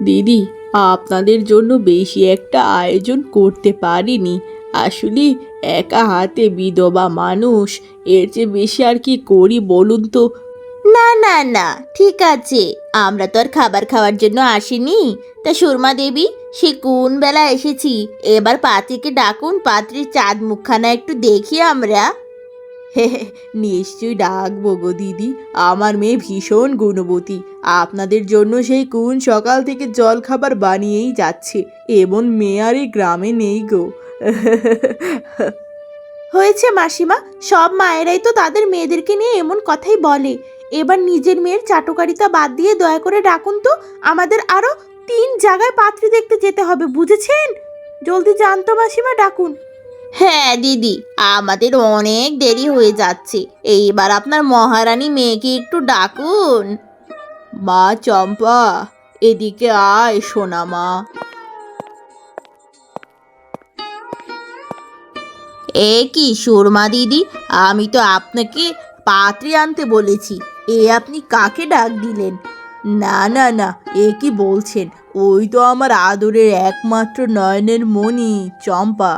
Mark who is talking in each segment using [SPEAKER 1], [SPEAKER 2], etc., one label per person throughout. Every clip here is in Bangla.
[SPEAKER 1] দিদি, আপনাদের জন্য বেশি একটা আয়োজন করতে পারিনি। আসলে একা হাতে বিধবা মানুষ, এর চেয়ে বেশি আর কি করি বলুন তো।
[SPEAKER 2] না না না, ঠিক আছে, আমরা তো আর খাবার খাওয়ার জন্য আসিনি। তা সুরমা দেবী, সে কোন বেলা এসেছি, এবার পাত্রীকে ডাকুন, পাত্রীর চাঁদ মুখখানা একটু দেখি আমরা।
[SPEAKER 1] নিশ্চয়ই ডাকবো গো দিদি। আমার মেয়ে ভীষণ গুণবতী। আপনাদের জন্য সেই কোন সকাল থেকে জলখাবার বানিয়েই যাচ্ছে। এমন মেয়ে আর এই গ্রামে নেই গো।
[SPEAKER 2] হয়েছে মাসিমা, সব মায়েরাই তো তাদের মেয়েদেরকে নিয়ে এমন কথাই বলে। এবার নিজের মেয়ের চাটুকারিতা বাদ দিয়ে দয়া করে ডাকুন তো, আমাদের আরো 3 জায়গায় পাত্রী দেখতে যেতে হবে, বুঝেছেন? জলদি যান তো মাসিমা, ডাকুন। হ্যাঁ দিদি, আমাদের অনেক দেরি হয়ে যাচ্ছে, এইবার আপনার মহারানী মেয়েকে একটু ডাকুন।
[SPEAKER 1] মা চম্পা, এদিকে আয় সোনা মা।
[SPEAKER 2] এ কি সুরমা দিদি, আমি তো আপনাকে পাত্রী আনতে বলেছি, এ আপনি কাকে ডাক দিলেন?
[SPEAKER 1] না না না, এ কি বলছেন? ওই তো আমার আদরের একমাত্র নয়নের মণি চম্পা।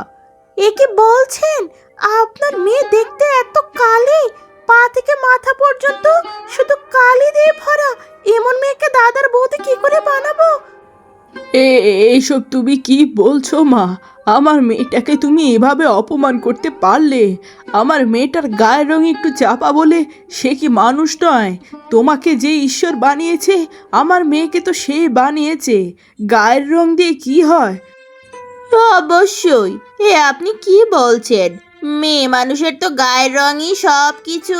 [SPEAKER 2] এ কি বলছেন? আপনার মেয়ে দেখতে এত কালি, পা থেকে মাথা পর্যন্ত শুধু কালি দিয়ে ভরা, এমন মেয়েকে দাদার বৌদি কি করে বানাবো?
[SPEAKER 1] এইসব তুমি কি বলছো মা? আমার মেয়েটাকে তুমি এভাবে অপমান করতে পারলে? আমার মেয়েটার গায়ের রং একটু চাপা বলে সে কি মানুষ নয়? তোমাকে যে ঈশ্বর বানিয়েছে, আমার মেয়েকে তো সে বানিয়েছে। গায়ের রং দিয়ে কি হয়?
[SPEAKER 2] অবশ্যই, এ আপনি কি বলছেন? মেয়ে মানুষের তো গায়ের রঙই সব কিছু।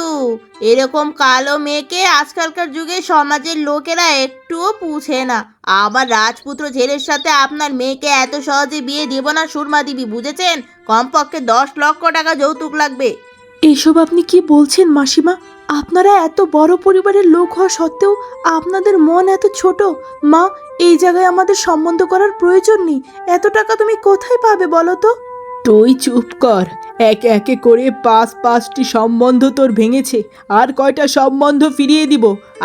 [SPEAKER 2] এরকম কালো মেয়েকে আজকালকার যুগে সমাজের লোকেরা একটুও পুছে না। আমার রাজপুত্র ছেলের সাথে আপনার মেয়েকে এত সহজে বিয়ে দেব না সুরমা দেবী, বুঝেছেন? কমপক্ষে 10 লক্ষ টাকা যৌতুক লাগবে।
[SPEAKER 1] এসব আপনি কি বলছেন মাসিমা? আপনারা এত বড় পরিবারের লোক হওয়া সত্ত্বেও আপনাদের মন এত ছোট। মা, এই জায়গায় আমাদের সম্বন্ধ করার প্রয়োজন নেই। এত টাকা তুমি কোথায় পাবে বলো তো? তুই চুপ কর। একে একে করে পাঁচটি সম্বন্ধ তোর ভেঙেছে। আর কয়টা সম্বন্ধ ফিরিয়ে দিব?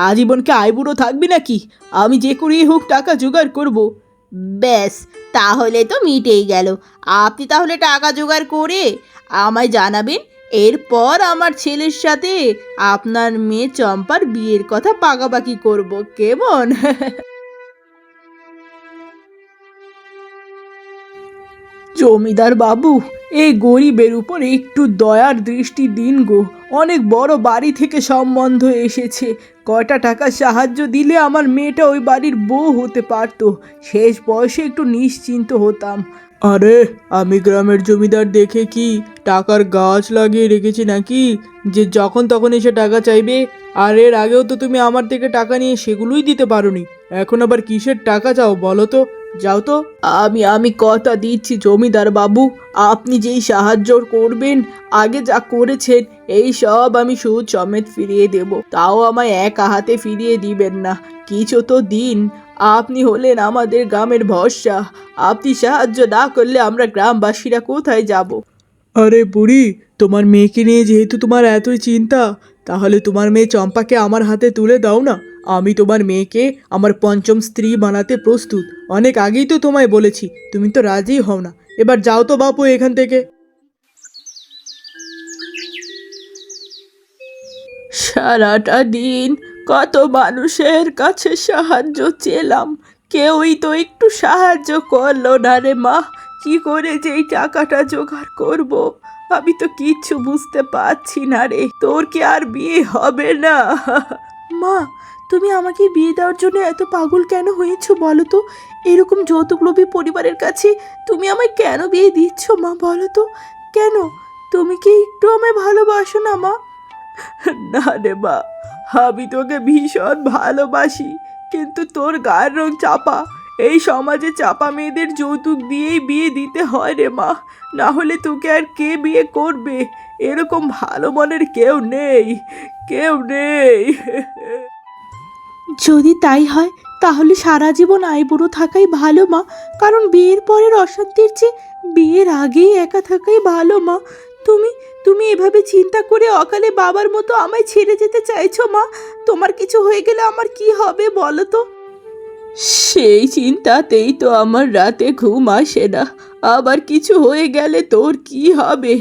[SPEAKER 1] আজীবনকে আইবুড়ো থাকবি নাকি? আমি যে করেই হোক টাকা জোগাড় করব।
[SPEAKER 2] ব্যাস, তাহলে তো মিটেই গেল। আপনি তাহলে টাকা জোগাড় করে আমায় জানাবেন, এরপর আমার ছেলের সাথে আপনার মেয়ে চম্পার বিয়ের কথা পাকাপাকি করব, কেমন?
[SPEAKER 1] জমিদার বাবু, এই গরিবের উপর একটু দয়ার দৃষ্টি দিন গো। অনেক বড় বাড়ি থেকে সম্বন্ধ এসেছে। কয়টা টাকা সাহায্য দিলে আমার মেয়েটা ওই বাড়ির বউ হতে পারতো। শেষ বয়সে একটু নিশ্চিন্ত হতাম। আরে, আমি গ্রামের জমিদার দেখে কি টাকার গাছ লাগিয়ে রেখেছি নাকি, যে যখন তখন এসে টাকা চাইবে? আর এর আগেও তো তুমি আমার থেকে টাকা নিয়ে সেগুলোই দিতে পারোনি। এখন আবার কিসের টাকা চাও বলো তো? যাও তো। আমি কথা দিচ্ছি জমিদার বাবু, আপনি যেই সাহায্য করবেন, আগে যা করেছেন, এই সব আমি সুদ সমেত ফিরিয়ে দেব। তাও আমায় একা হাতে ফিরিয়ে দিবেন না, কিছু তো দিন। আপনি হলেন আমাদের গ্রামের ভরসা। আপনি সাহায্য না করলে আমরা গ্রামবাসীরা কোথায় যাব? আরে বুড়ি, তোমার মেয়েকে নিয়ে যেহেতু তোমার এতই চিন্তা, তাহলে তোমার মেয়ে চম্পাকে আমার হাতে তুলে দাও না। আমি তোমার মেয়েকে আমার পঞ্চম স্ত্রী বানাতে প্রস্তুত। অনেক আগেই তো তোমায় বলেছি, তুমি তো রাজি হও না। এবার যাও তো বাপু এখান থেকে। সারাটা দিন কত মানুষের কাছে সাহায্য চেলাম, কেউই তো একটু সাহায্য করলো না রে মা। কি করে যে এই টাকাটা জোগাড় করব, আমি তো কিচ্ছু বুঝতে পারছি না রে। তোর কি আর বিয়ে হবে না? মা, তুমি আমাকে বিয়ে দেওয়ার জন্য এত পাগল কেন হয়েছো বলো তো? এরকম যৌতুকলোভী পরিবারের কাছে তুমি আমায় কেন বিয়ে দিচ্ছ মা, বলো তো? কেন? তুমি কি একটু আমায় ভালোবাসো না মা? না রে মা, আমি তোকে ভীষণ ভালোবাসি, কিন্তু তোর গায়ের রং চাপা। এই সমাজে চাপা মেয়েদের যৌতুক দিয়েই বিয়ে দিতে হয় রে মা, না হলে তোকে আর কে বিয়ে করবে? এরকম ভালো মনের কেউ নেই, কেউ নেই। যদি তাই হয়, তাহলে সারা জীবন আইবুড়ো থাকাই ভালো মা। কারণ বিয়ের পরের অশান্তির চেয়ে বিয়ের আগেই একা থাকাই ভালো মা। তুমি তুমি এভাবে চিন্তা করে অকালে বাবার মতো আমায় ছেড়ে যেতে চাইছো মা? তোমার কিছু হয়ে গেলে আমার কি হবে বলো তো? সেই চিন্তাতেই তো আমার রাতে ঘুম আসে না। আবার কিছু হয়ে গেলে তোর কি হবে?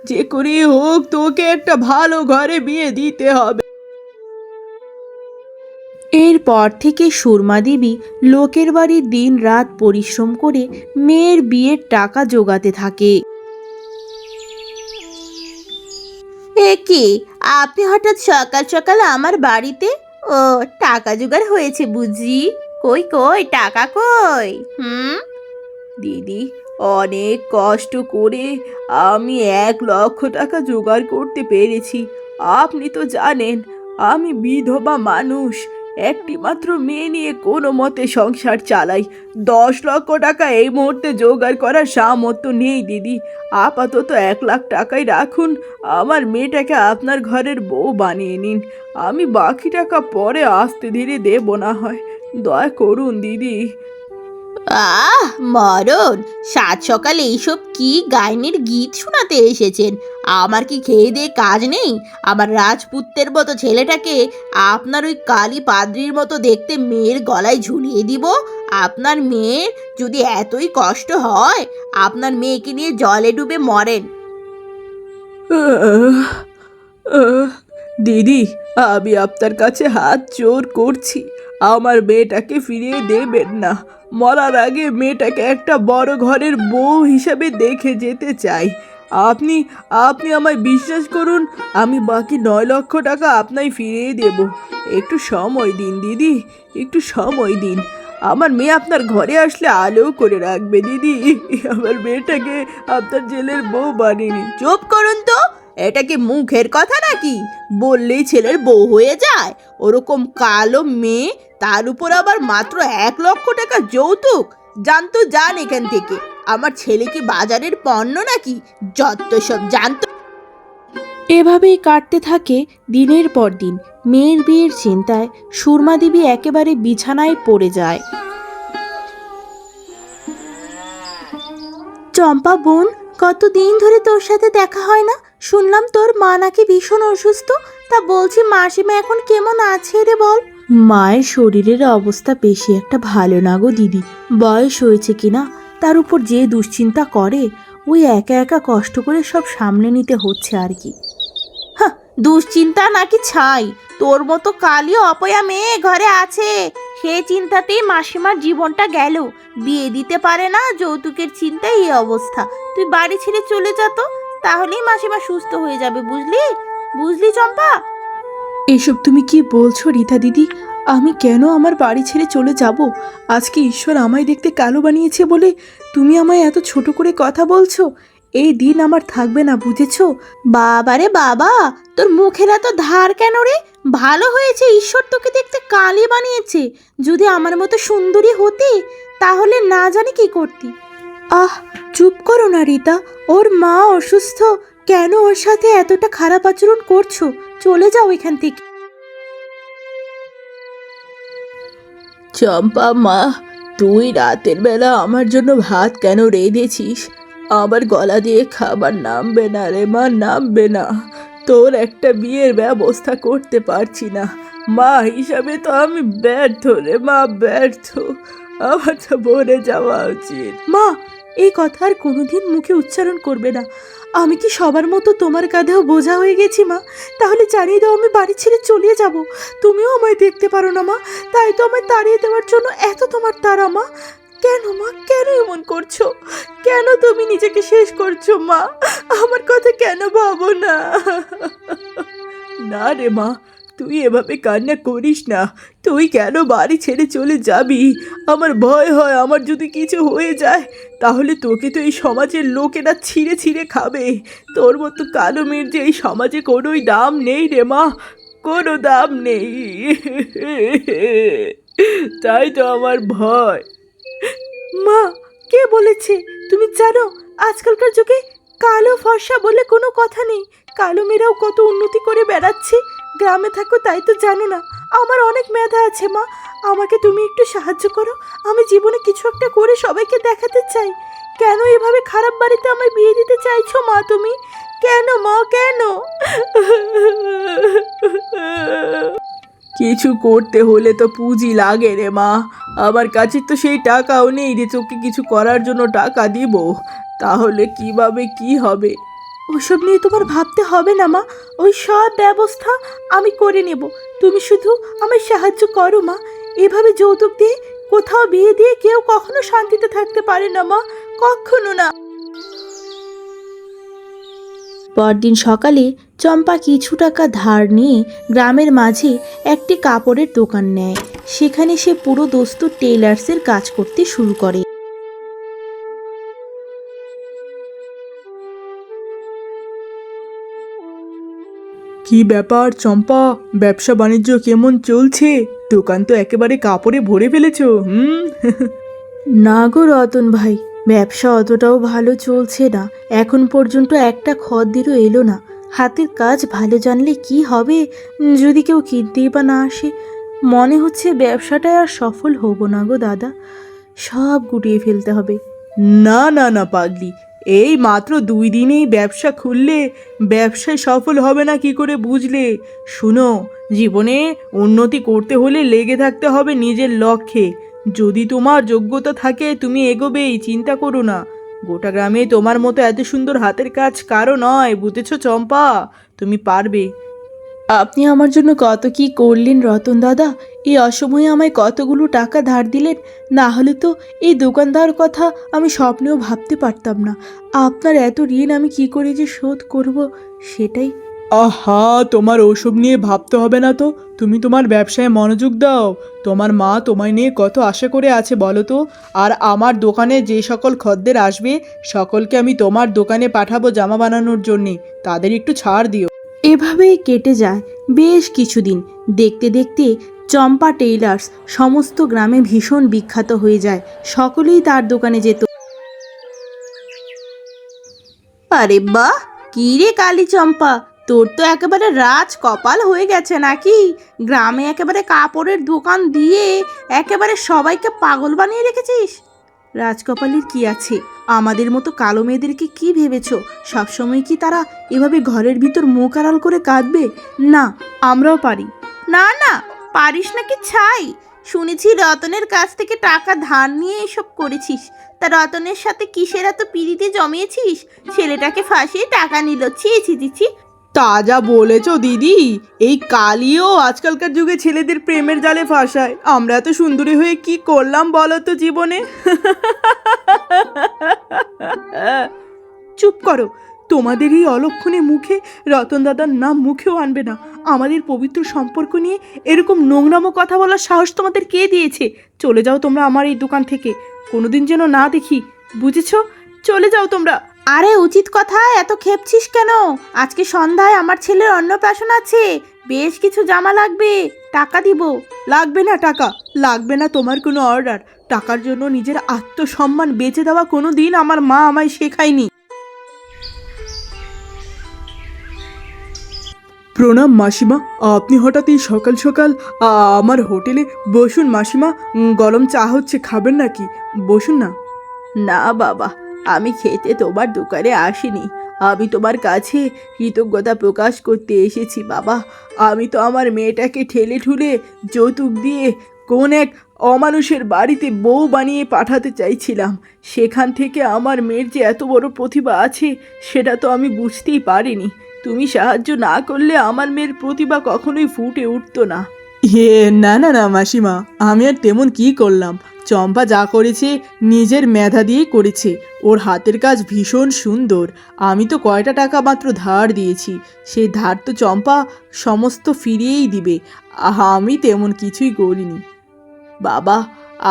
[SPEAKER 1] যে করে হোক তোকে একটা ভালো ঘরে বিয়ে দিতে হবে।
[SPEAKER 2] এরপর থেকে সুরমা দেবী লোকের বাড়ি দিন রাত পরিশ্রম করে মেয়ের বিয়ের টাকা জোগাতে থাকে। এ কি, আপনি হঠাৎ সকাল সকাল আমার বাড়িতে? ও, টাকা জোগাড় হয়েছে বুঝি? কই কই টাকা কই?
[SPEAKER 1] দিদি, অনেক কষ্ট করে আমি 1,00,000 টাকা জোগাড় করতে পেরেছি। আপনি তো জানেন আমি বিধবা মানুষ, একটি মাত্র মেয়ে নিয়ে কোনো মতে সংসার চালাই। 10,00,000 টাকা এই মুহূর্তে জোগাড় করার সামর্থ্য নেই দিদি। আপাতত 1,00,000 টাকাই রাখুন, আমার মেয়েটাকে আপনার ঘরের বউ বানিয়ে নিন। আমি বাকি টাকা পরে আস্তে ধীরে দেবো না হয়, দয়া করুন দিদি।
[SPEAKER 2] আহ মরণ, সাত সকালে এইসব কি গাইনের গীত শোনাতে এসেছেন? আমার কি খেয়ে দিয়ে কাজ নেই? আমার রাজপুত্রের মতো ছেলেটাকে আপনার ওই কালী পাদ্রির মতো দেখতে মেয়ের গলায় ঝুলিয়ে দিব? আপনার মেয়ের যদি এতই কষ্ট হয়, আপনার মেয়েকে নিয়ে জলে ডুবে মরেন।
[SPEAKER 1] আহ, আহ, দিদি, আমি আপনার কাছে হাত জোর করছি, আমার মেয়েটাকে ফিরিয়ে দেবেন না। মরার আগে মেয়েটাকে একটা বড় ঘরের বউ হিসাবে দেখে যেতে চাই। আপনি আপনি আমায় বিশ্বাস করুন, আমি বাকি 9,00,000 টাকা আপনায় ফিরিয়ে দেব। একটু সময় দিন দিদি, একটু সময় দিন। আমার মেয়ে আপনার ঘরে আসলে আলো করে রাখবে দিদি। আমার মেয়েটাকে আপনার জেলের বউ বানিয়ে নিন।
[SPEAKER 2] চুপ করুন তো, এটা কি মুখের কথা নাকি? বললেই ছেলের বউ হয়ে যায়? ওরকম কালো মেয়ে, তার উপর আবার মাত্র 1,00,000 টাকা যৌতুক? জানতো যান এখান থেকে। আমার ছেলে কি বাজারের পণ্য নাকি? যত সব জানতো। এভাবেই কাটতে থাকে দিনের পর দিন। মেয়ের বিয়ের চিন্তায় সুরমা দেবী একেবারে বিছানায় পড়ে যায়। চম্পা বোন, কতদিন ধরে তোর সাথে দেখা হয় না? শুনলাম তোর মা নাকি ভীষণ অসুস্থ। তা বলছি, মাসিমা এখন কেমন আছে রে বল? মায়ের শরীরের অবস্থা বেশি একটা ভালো না গো দিদি। বয়স হয়েছে কিনা, তার উপর যে দুশ্চিন্তা করে, ওই একা একা কষ্ট করে সব সামলে নিতে হচ্ছে আর কি। হ্যাঁ, দুশ্চিন্তা নাকি ছাই, তোর মতো কালী অপয়া মেয়ে ঘরে আছে, সে চিন্তাতেই মাসিমার জীবনটা গেল। বিয়ে দিতে পারে না, যৌতুকের চিন্তায় এই অবস্থা। তুই বাড়ি ছেড়ে চলে যা তো, তাহলেই মাসিমা সুস্থ হয়ে যাবে, বুঝলি? বুঝলি চম্পা?
[SPEAKER 1] এসব তুমি কি বলছো রীতা দিদি? আমি কেন আমার বাড়ি ছেড়ে চলে যাব? আজকে ঈশ্বর আমায় দেখতে কালো বানিয়েছে বলে তুমি আমায় এত ছোট করে কথা বলছো? এই দিন আমার থাকবে না, বুঝেছো?
[SPEAKER 2] বাবারে বাবা, তোর মুখের এত ধার কেন রে? ভালো হয়েছে ঈশ্বর তোকে দেখতে কালি বানিয়েছে। যদি আমার মতো সুন্দরী হতি, তাহলে না জানি কি করতি।
[SPEAKER 1] আহ, চুপ করো না রীতা, ওর মা অসুস্থ, কেন ওর সাথে এতটা খারাপ আচরণ করছো? চলে যাও এখান থেকে। চম্পা মা, তুই রাতের বেলা আমার জন্য ভাত কেন রেঁধেছিস? আমার গলা দিয়ে খাবার নামবে না রে মা, নামবে না। তোর একটা বিয়ের ব্যবস্থা করতে পারছি না, মা হিসাবে তো আমি ব্যর্থ রে মা, ব্যর্থ। আমার তো মরে যাওয়া উচিত। মা, এই কথা আর কোনোদিন মুখে উচ্চারণ করবে না। আমি কি সবার মতো তোমার কাঁধেও বোঝা হয়ে গেছি মা? তাহলে জানিয়ে দাও, আমি বাড়ি ছেড়ে চলে যাব। তুমিও আমায় দেখতে পারো না মা, তাই তো আমায় তাড়িয়ে দেওয়ার জন্য এত তোমার তাড়া মা। কেন মা, কেন এমন করছো? কেন তুমি নিজেকে শেষ করছো মা? আমার কথা কেন ভাবো না? না রে মা, তুই এভাবে কান্না করিস না। তুই কেন বাড়ি ছেড়ে চলে যাবি? আমার ভয় হয়, আমার যদি কিছু হয়ে যায় তাহলে তোকে তো এই সমাজের লোকেরা ছিঁড়ে ছিঁড়ে খাবে। তোর মতো কালো মেয়ের যে এই সমাজে কোনোই দাম নেই রে মা, কোনো দাম নেই। তাই তো আমার ভয়। মা, কে বলেছে? তুমি জানো আজকালকার যুগে কালো ফর্সা বলে কোনো কথা নেই। কালো মেয়েরাও কত উন্নতি করে বেড়াচ্ছে। গ্রামে থাকো তাই তো জানো না, আমার অনেক মেধা আছে মা। আমাকে তুমি একটু সাহায্য করো, আমি জীবনে কিছু একটা করে সবাইকে দেখাতে চাই। কেন এভাবে খারাপ বাড়িতে আমায় বিয়ে দিতে চাইছো মা তুমি? কেন মা, কেন? কিছু করতে হলে তো পুঁজি লাগে রে মা। আমার কাছে তো সেই টাকাও নেই যে তোকে কিছু করার জন্য টাকা দিব। তাহলে কিভাবে কি হবে?
[SPEAKER 2] ওসব নিয়ে তোমার ভাবতে হবে না মা, ওই সব ব্যবস্থা আমি করে নেব। তুমি শুধু আমায় সাহায্য করো মা। এভাবে যৌতুক দিয়ে কোথাও বিয়ে দিয়ে কেউ কখনো শান্তিতে থাকতে পারে না মা, কখনো না। পরদিন সকালে চম্পা কিছু টাকা ধার নিয়ে গ্রামের মাঝে একটি কাপড়ের দোকান নেয়। সেখানে সে পুরো দস্তুর টেইলার্সের কাজ করতে শুরু করে।
[SPEAKER 1] কি ব্যাপার চম্পা, ব্যবসা বাণিজ্য কেমন চলছে? দোকান তো একেবারে কাপড়ে ভরে ফেলেছো।
[SPEAKER 2] না গো রতন ভাই, ব্যবসা অতটাও ভালো চলছে না। এখন পর্যন্ত একটা খদ্দেরও এলো না। হাতের কাজ ভালো জানলে কি হবে যদি কেউ কিনতেই বা না আসে। মনে হচ্ছে ব্যবসাটায় আর সফল হব না গো দাদা, সব গুটিয়ে ফেলতে হবে।
[SPEAKER 1] না না না পাগলি, এই মাত্র 2 দিনেই ব্যবসা খুললে, ব্যবসায় সফল হবে না কি করে বুঝলে? শুনো, জীবনে উন্নতি করতে হলে লেগে থাকতে হবে নিজের লক্ষ্যে। যদি তোমার যোগ্যতা থাকে তুমি এগোবেই, চিন্তা করো না। গোটা গ্রামে তোমার মতো এত সুন্দর হাতের কাজ কারো নয়, বুঝেছো চম্পা? তুমি পারবে।
[SPEAKER 2] আপনি আমার জন্য কত কি করলেন রতন দাদা। এই অসময়ে আমায় কতগুলো টাকা ধার দিলেন। না হলে তো এই দোকানদার কথা আমি স্বপ্নেও ভাবতে পারতাম না। আপনার এত ঋণ আমি কি করে যে শোধ করব সেটাই।
[SPEAKER 1] আহা, তোমার ওসব নিয়ে ভাবতে হবে না তো। তুমি তোমার ব্যবসায় মনোযোগ দাও। তোমার মা তোমায় নিয়ে কত আশা করে আছে বলো তো। আর আমার দোকানে যে সকল খদ্দের আসবে সকলকে আমি তোমার দোকানে পাঠাবো জামা বানানোর জন্যে। তাদের একটু ছাড় দিও।
[SPEAKER 2] এভাবেই কেটে যায় বেশ কিছুদিন। দেখতে দেখতে চম্পা টেইলার্স সমস্ত গ্রামে ভীষণ বিখ্যাত হয়ে যায়। সকলেই তার দোকানে যেত। আরে বাহ, কি রে কালী চম্পা, তোর তো একেবারে রাজ কপাল হয়ে গেছে নাকি? গ্রামে একেবারে কাপড়ের দোকান দিয়ে একেবারে সবাইকে পাগল বানিয়ে রেখেছিস। রাজকপালের কি আছে? আমাদের মতো কালো মেয়েদেরকে কি ভেবেছ? সবসময় কি তারা এভাবে ঘরের ভিতর মুখ আড়াল করে কাঁদবে? না, আমরাও পারি। না না, পারিস নাকি ছাই? শুনেছি রতনের কাছ থেকে টাকা ধার নিয়ে এসব করেছিস। তা রতনের সাথে কিসের এত পিড়িতে জমিয়েছিস? ছেলেটাকে ফাঁসিয়ে টাকা নিল, ছি ছি ছি ছি।
[SPEAKER 1] তা যা বলেছো দিদি, এই কালিও আজকালকার যুগে ছেলেদের প্রেমের জালে ফাঁসায়। আমরা এত সুন্দরী হয়ে কি করলাম বলো তো জীবনে? চুপ করো। তোমাদের এই অলক্ষণে মুখে রতন দাদার নাম মুখেও আনবে না। আমাদের পবিত্র সম্পর্ক নিয়ে এরকম নোংরামো কথা বলার সাহস তোমাদের কে দিয়েছে? চলে যাও তোমরা আমার এই দোকান থেকে, কোনোদিন যেন না দেখি, বুঝেছো? চলে যাও তোমরা।
[SPEAKER 2] আরে উচিত কথা এত খেপছিস কেন? আজকে সন্ধ্যায় আমার ছেলের অন্নপ্রাশন আছে, বেশ কিছু জামা লাগবে, টাকা দিব।
[SPEAKER 1] লাগবে না টাকা, লাগবে না তোমার কোনো অর্ডার। টাকার জন্য নিজের আত্মসম্মান বেচে দেওয়া কোনো দিন আমার মা আমায় শেখায়নি। প্রণাম মাসিমা, আপনি হঠাৎ এই সকাল সকাল আমার হোটেলে? বসুন মাসিমা, গরম চা হচ্ছে, খাবেন নাকি? বসুন না।
[SPEAKER 2] না বাবা, আমি খেতে তোমার দোকানে আসিনি। আমি তোমার কাছে কৃতজ্ঞতা প্রকাশ করতে এসেছি বাবা।
[SPEAKER 1] আমি তো আমার মেয়েটাকে ঠেলে ঠুলে যৌতুক দিয়ে কোন এক অমানুষের বাড়িতে বউ বানিয়ে পাঠাতে চাইছিলাম। সেখান থেকে আমার মেয়ের যে এত বড় প্রতিভা আছে সেটা তো আমি বুঝতেই পারিনি। তুমি সাহায্য না করলে আমার মেয়ের প্রতিভা কখনোই ফুটে উঠতো না। না না না মাসিমা, আমি আর তেমন কি করলাম? চম্পা যা করেছে নিজের মেধা দিয়েই করেছে। ওর হাতের কাজ ভীষণ সুন্দর। আমি তো কয়টা টাকা মাত্র ধার দিয়েছি, সেই ধার তো চম্পা সমস্ত ফিরিয়েই দিবে। আমি তেমন কিছুই করিনি। বাবা,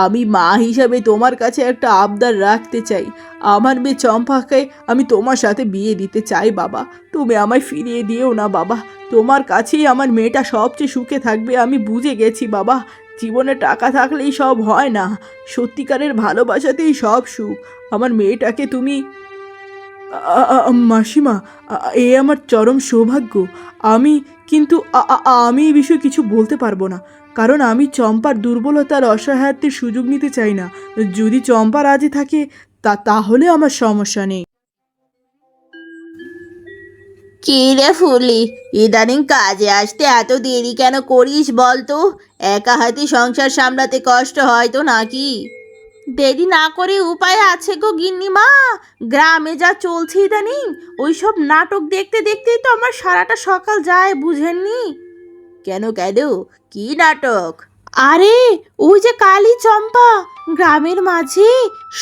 [SPEAKER 1] আমি মা হিসাবে তোমার কাছে একটা আবদার রাখতে চাই। আমার মেয়ে চম্পাকে আমি তোমার সাথে বিয়ে দিতে চাই বাবা। তুমি আমায় ফিরিয়ে দিও না বাবা। তোমার কাছেই আমার মেয়েটা সবচেয়ে সুখে থাকবে, আমি বুঝে গেছি বাবা। জীবনে টাকা থাকলেই সব হয় না, সত্যিকারের ভালোবাসাতেই সব সুখ। আমার মেয়েটাকে তুমি মাসিমা, এ আমার চরম সৌভাগ্য। আমি কিন্তু আমি এই বিষয়ে কিছু বলতে পারবো না, কারণ আমি চম্পার দুর্বলতার অসহায়ত্বের সুযোগ নিতে চাই না। যদি চম্পা রাজি থাকে তাহলে আমার সমস্যা নেই।
[SPEAKER 2] কি রে ফুলি, ইদানিং কাজে আসতে এত দেরি কেন করিস বল তো? একা হাতে সংসার সামলাতে কষ্ট হয় তো নাকি? দেরি না করে উপায় আছে গো গিন্নিমা। গ্রামে যা চলছে ইদানিং, ওইসব নাটক দেখতে দেখতেই তো আমার সারাটা সকাল যায়, বুঝেননি? কেন কেন, কি নাটক? আরে ওই যে কালী চম্পা গ্রামের মাঝে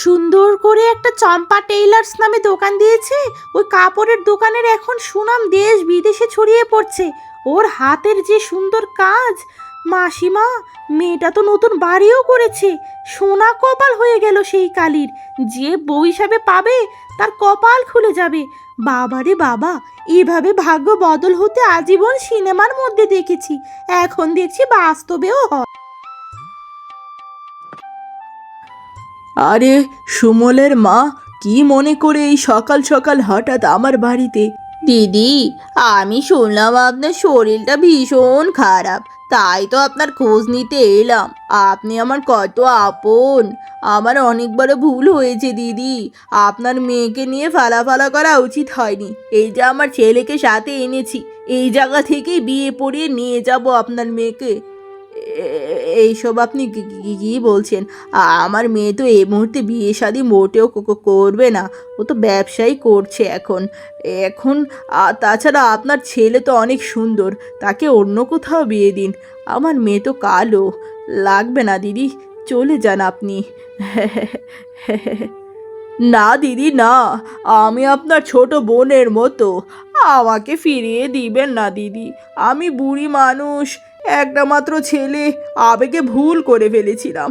[SPEAKER 2] সুন্দর করে একটা চম্পা টেইলার্স নামে দোকান দিয়েছে। ওই কাপড়ের দোকানের এখন সুনাম দেশ বিদেশে ছড়িয়ে পড়ছে। ওর হাতের যে সুন্দর কাজ, মাসিমা, মেয়েটা তো নতুন বাড়িও করেছে। সোনা কপাল হয়ে গেল সেই কালীর। যে বউ হিসাবে পাবে তার কপাল খুলে যাবে। বাবারে বাবা, এভাবে ভাগ্য বদল হতে আজীবন সিনেমার মধ্যে দেখেছি, এখন দেখছি বাস্তবেও হয়।
[SPEAKER 1] আরে সুমলের মা, কি মনে করে এই সকাল সকাল হঠাৎ আমার বাড়িতে?
[SPEAKER 2] দিদি, আমি শুনলাম আপনার শরীরটা ভীষণ খারাপ, তাই তো আপনার খোঁজ নিতে এলাম। আপনি আমার কত আপন। আমার অনেক বড় ভুল হয়েছে দিদি। আপনার মেয়েকে নিয়ে ফালাফালা করা উচিত হয়নি। এই যে আমার ছেলেকে সাথে এনেছি, এই জায়গা থেকেই বিয়ে পড়িয়ে নিয়ে যাব আপনার মেয়েকে। এইসব আপনি কি বলছেন? আমার মেয়ে তো এই মুহূর্তে বিয়ে শাদী মোটেও করবে না। ও তো ব্যবসাই করছে এখন এখন তাছাড়া আপনার ছেলে তো অনেক সুন্দর, তাকে অন্য কোথাও বিয়ে দিন। আমার মেয়ে তো কালো, লাগবে না দিদি, চলে যান আপনি। না দিদি না, আমি আপনার ছোট বোনের মতো, আমাকে ফিরিয়ে দিবেন না দিদি। আমি বুড়ি মানুষ, একটা মাত্র ছেলে, আবেগে ভুল করে ফেলেছিলাম।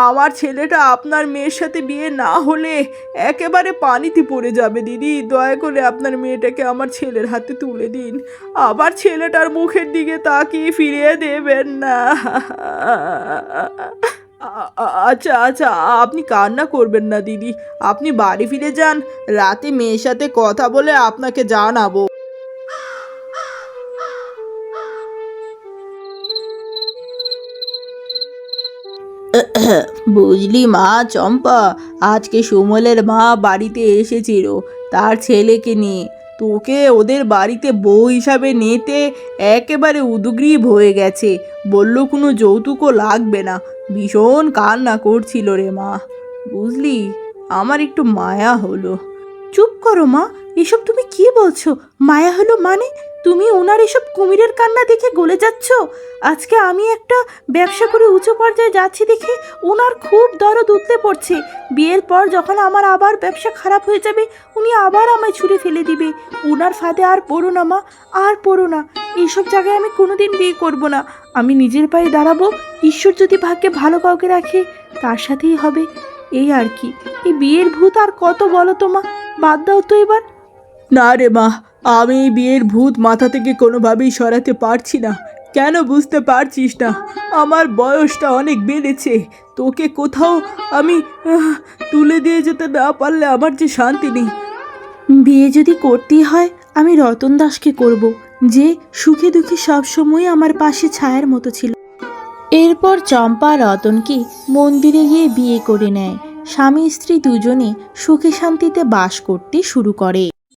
[SPEAKER 2] আমার ছেলেটা আপনার মেয়ের সাথে বিয়ে না হলে একেবারে পানিতে পড়ে যাবে দিদি। দয়া করে আপনার মেয়েটাকে আমার ছেলের হাতে তুলে দিন। আবার ছেলেটার মুখের দিকে তাকিয়ে ফিরিয়ে দেবেন না। আচ্ছা আচ্ছা, আপনি কান্না করবেন না দিদি, আপনি বাড়ি ফিরে যান। রাতে মেয়ের সাথে কথা বলে আপনাকে জানাবো। বুঝলি মা চম্পা, আজকে সুমলের মা বাড়িতে এসেছিল তার ছেলেকে নিয়ে। তোকে ওদের বাড়িতে বউ হিসাবে নিতে একেবারে উদগ্রীব হয়ে গেছে। বলল কোনো যৌতুকও লাগবে না। ভীষণ কান্না করছিল রে মা, বুঝলি? আমার একটু মায়া হলো। চুপ করো মা, এসব তুমি কি বলছো? মায়া হলো মানে? তুমি ওনার এসব কুমিরের কান্না দেখে গলে যাচ্ছ? আজকে আমি একটা ব্যবসা করে উঁচু পর্যায়ে যাচ্ছি দেখে ওনার খুব দরদ উতলে পড়ছে। বিয়ের পর যখন আমার আবার ব্যবসা খারাপ হয়ে যাবে, উনি আবার আমায় ছুঁড়ে ফেলে দিবে। ওনার ফাঁদে আর পড়ো না মা, আর পড়ো না। এইসব জায়গায় আমি কোনোদিন বিয়ে করব না। আমি নিজের পায়ে দাঁড়াবো। ঈশ্বর যদি ভাগ্যে ভালো কাউকে রাখে, তার সাথেই হবে। এই আর কি। এই বিয়ের ভূত আর কত বলো তো মা, বাদ দাও তো এবার। না রে মা, আমি এই বিয়ের ভূত মাথা থেকে কোনোভাবেই সরাতে পারছি না। কেন বুঝতে পারছিস না? আমার বয়সটা অনেক বেড়েছে। তোকে কোথাও আমি তুলে দিয়ে যেতে না পারলে আমার যে শান্তি নেই। বিয়ে যদি করতেই হয়, আমি রতন দাসকে করব, যে সুখে দুঃখে সবসময় আমার পাশে ছায়ার মতো ছিল। এরপর চম্পা রতনকে মন্দিরে গিয়ে বিয়ে করে নেয়। স্বামী স্ত্রী দুজনে সুখে শান্তিতে বাস করতে শুরু করে।